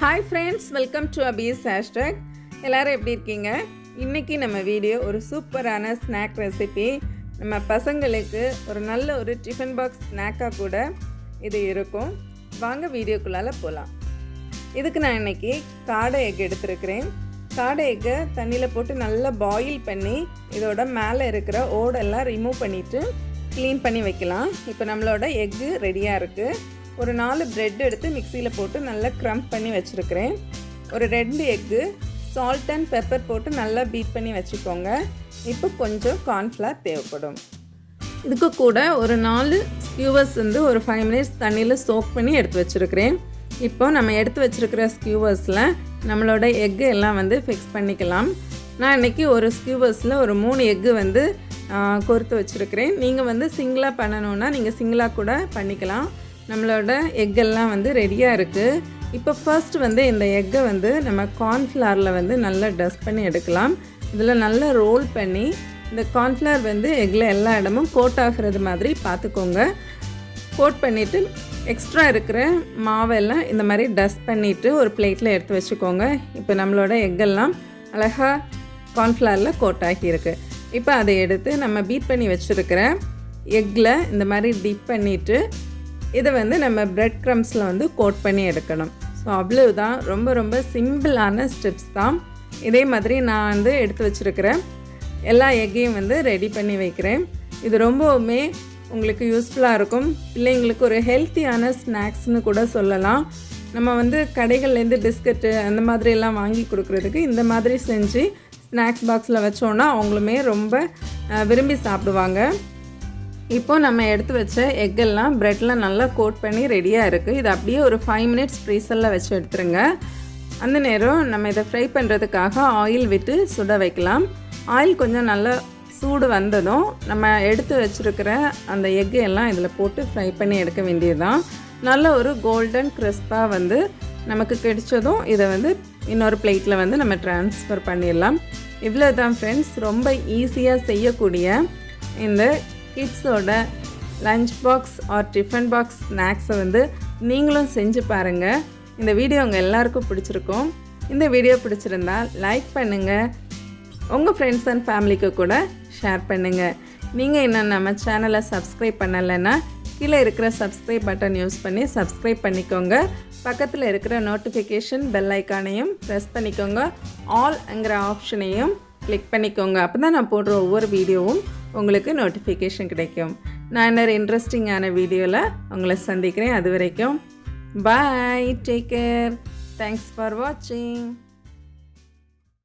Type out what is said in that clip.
Hi friends, welcome to Abhi's hashtag. எல்லாரும் எப்படி இருக்கீங்க? இன்னைக்கு நம்ம வீடியோ ஒரு சூப்பரான ஸ்நாக் ரெசிபி. நம்ம பசங்களுக்கு ஒரு நல்ல ஒரு டிஃபன் பாக்ஸ் ஸ்நாக்கா கூட இது இருக்கும். வாங்க வீடியோக்குள்ளால போலாம். இதுக்கு நான் இன்னைக்கு காடை எக் எடுத்துருக்கிறேன். காடை எக்கை தண்ணியில் போட்டு நல்லா பாயில் பண்ணி இதோட மேலே இருக்கிற ஓடெல்லாம் ரிமூவ் பண்ணிவிட்டு க்ளீன் பண்ணி வைக்கலாம். இப்போ நம்மளோட எக்கு ரெடியாக இருக்குது. ஒரு 4 பிரெட் எடுத்து மிக்சியில் போட்டு நல்லா க்ரம்ப் பண்ணி வச்சுருக்கிறேன். ஒரு 2 எக்கு சால்ட் அண்ட் பெப்பர் போட்டு நல்லா பீட் பண்ணி வச்சுக்கோங்க. இப்போ கொஞ்சம் கார்ன்ஃப்ளவர் தேவைப்படும். இதுக்கு கூட ஒரு 4 ஸ்கியூவர்ஸ் ஒரு 5 மினிட்ஸ் தண்ணியில் சோக் பண்ணி எடுத்து வச்சுருக்கிறேன். இப்போ நம்ம எடுத்து வச்சுருக்கிற ஸ்கியூவர்ஸில் நம்மளோட எக்கு எல்லாம் ஃபிக்ஸ் பண்ணிக்கலாம். நான் இன்றைக்கி ஒரு ஸ்கியூவர்ஸில் ஒரு 3 எக்கு கொறுத்து வச்சுருக்கிறேன். நீங்கள் சிங்கிளாக பண்ணணுன்னா நீங்கள் சிங்கிளாக கூட பண்ணிக்கலாம். நம்மளோட எக்கெல்லாம் ரெடியாக இருக்குது. இப்போ ஃபர்ஸ்ட் இந்த எக்கை நம்ம கார்ன்ஃப்ளவரில் நல்லா டஸ்ட் பண்ணி எடுக்கலாம். இதில் நல்லா ரோல் பண்ணி இந்த கார்ன்ஃப்ளவர் எக்கில் எல்லா இடமும் கோட் ஆகிறது மாதிரி பார்த்துக்கோங்க. கோட் பண்ணிவிட்டு எக்ஸ்ட்ரா இருக்கிற மாவெல்லாம் இந்த மாதிரி டஸ்ட் பண்ணிவிட்டு ஒரு பிளேட்டில் எடுத்து வச்சுக்கோங்க. இப்போ நம்மளோட எக்கெல்லாம் அழகாக கார்ன்ஃப்ளவரில் கோட் ஆகியிருக்கு. இப்போ அதை எடுத்து நம்ம பீட் பண்ணி வச்சுருக்கிற எக்கில் இந்த மாதிரி டிப் பண்ணிவிட்டு இதை நம்ம பிரெட் க்ரம்ஸில் கோட் பண்ணி எடுக்கணும். ஸோ அவ்வளவுதான், ரொம்ப ரொம்ப சிம்பிளான ஸ்டெப்ஸ் தான். இதே மாதிரி நான் எடுத்து வச்சுருக்கிற எல்லா எக்கையும் ரெடி பண்ணி வைக்கிறேன். இது ரொம்பவுமே உங்களுக்கு யூஸ்ஃபுல்லாக இருக்கும். பிள்ளைங்களுக்கு ஒரு ஹெல்த்தியான ஸ்நாக்ஸ்னு கூட சொல்லலாம். நம்ம கடைகள்லேருந்து பிஸ்கட்டு அந்த மாதிரியெல்லாம் வாங்கி கொடுக்குறதுக்கு இந்த மாதிரி செஞ்சு ஸ்நாக்ஸ் பாக்ஸில் வச்சோன்னா அவங்களுமே ரொம்ப விரும்பி சாப்பிடுவாங்க. இப்போது நம்ம எடுத்து வச்ச எக்கெல்லாம் ப்ரெட்டில் நல்லா கோட் பண்ணி ரெடியாக இருக்குது. இது அப்படியே ஒரு 5 மினிட்ஸ் ஃப்ரீசரில் வச்சு எடுத்துருங்க. அந்த நேரம் நம்ம இதை ஃப்ரை பண்ணுறதுக்காக ஆயில் விட்டு சுட வைக்கலாம். ஆயில் கொஞ்சம் நல்லா சூடு வந்ததும் நம்ம எடுத்து வச்சுருக்கிற அந்த எக்கு எல்லாம் இதில் போட்டு ஃப்ரை பண்ணி எடுக்க வேண்டியது தான். நல்ல ஒரு கோல்டன் கிறிஸ்பாக நமக்கு கிடைச்சதும் இதை இன்னொரு பிளேட்டில் நம்ம ட்ரான்ஸ்ஃபர் பண்ணிடலாம். இவ்வளோ தான் ஃப்ரெண்ட்ஸ், ரொம்ப ஈஸியாக செய்யக்கூடிய இந்த கிட்ஸோட lunch box or tiffin box ஸ்நாக்ஸை நீங்களும் செஞ்சு பாருங்கள். இந்த வீடியோ உங்கள் எல்லாருக்கும் பிடிச்சிருக்கும். இந்த வீடியோ பிடிச்சிருந்தால் லைக் பண்ணுங்கள், உங்கள் ஃப்ரெண்ட்ஸ் அண்ட் ஃபேமிலிக்கு கூட ஷேர் பண்ணுங்கள். நீங்கள் இன்னும் நம்ம சேனலை சப்ஸ்கிரைப் பண்ணலைன்னா கீழே இருக்கிற சப்ஸ்கிரைப் பட்டன் யூஸ் பண்ணி சப்ஸ்கிரைப் பண்ணிக்கோங்க. பக்கத்தில் இருக்கிற நோட்டிஃபிகேஷன் பெல் ஐக்கானையும் ப்ரெஸ் பண்ணிக்கோங்க. ஆல்ங்கிற ஆப்ஷனையும் கிளிக் பண்ணிக்கோங்க. அப்போ தான் நான் போடுற ஒவ்வொரு வீடியோவும் உங்களுக்கு நோட்டிஃபிகேஷன் கிடைக்கும். நான் இன்னொரு இன்ட்ரெஸ்டிங்கான வீடியோவில் உங்களை சந்திக்கிறேன். அது வரைக்கும் பாய், டேக் கேர், தேங்க்ஸ் ஃபார் வாட்சிங்.